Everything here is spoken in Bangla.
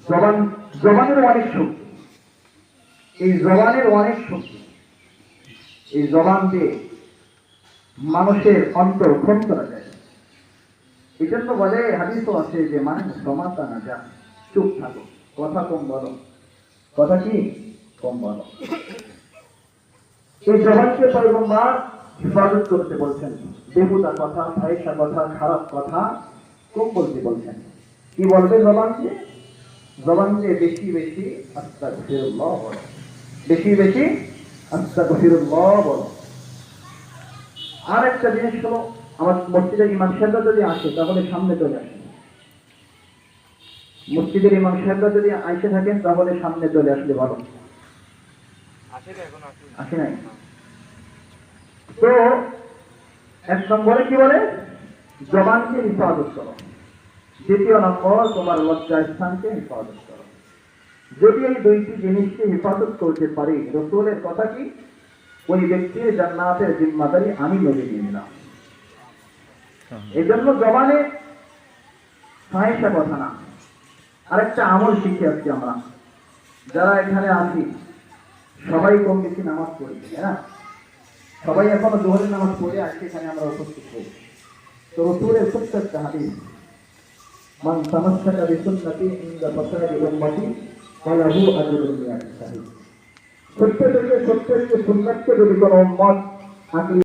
জবান, জবানের অনেক শক্তি, এই জবানের অনেক শক্তি। এই জবান দিয়ে মানুষের অন্তর খুন করা যায়। এই জন্য বলে, হাদিসও আছে যে মানুষ সমাতা না যা, চুপ থাকো, কথা কম বলো। কথা কি? কম বলো। এই জবানকে পয়গম্বর হিফাজত করতে বলছেন। বেহুদা কথা, ফাহিশা কথা, খারাপ কথা কম বলতে বলছেন। কি বলবে জবান দিয়ে? জবান দিয়ে বেশি বেশি আস্তাগফিরুল্লাহ বলো, বেশি বেশি আস্তাগফিরুল্লাহ বলো। আর একটা জিনিস হলো, আমার মসজিদের ইমাম সাহেবরা যদি আসে তাহলে সামনে চলে আসেন। মসজিদের ইমাম সাহেবরা যদি আইসে থাকেন তাহলে সামনে চলে আসলে ভালো। আসে নাই? তো এক নম্বরে কি বলে? জবানকে হিফাজত করো। দ্বিতীয় নম্বর, তোমার লজ্জা স্থানকে হিফাজত করো। যদি এই দুইটি জিনিসকে হিফাজত করতে পারি, রাসূলের কথা কি, ওই ব্যক্তির জান্নাতের জিম্মাদারি আমি নবী নিয়ে নিলাম। এই জন্য জবানে ফাহিশা কথা না। আরেকটা আমল শিখে আসছি আমরা যারা এখানে আছি, সবাই কম বেশি নামাজ পড়ি, হ্যাঁ, সবাই এখনো জোহরের নামাজ পড়ে আসছে, এখানে আমরা উপস্থিত হই। তো রাসূলের ছোট্ট একটা হাদিস, মান তামাসসাকা বিসুন্নতি ইনদা ফাসাদি উম্মতি ফালাহু আজরুন মিআতি শাহীদ। সত্য থেকে সুন্নাতকে যদি কোনো উম্মত আঁকড়ে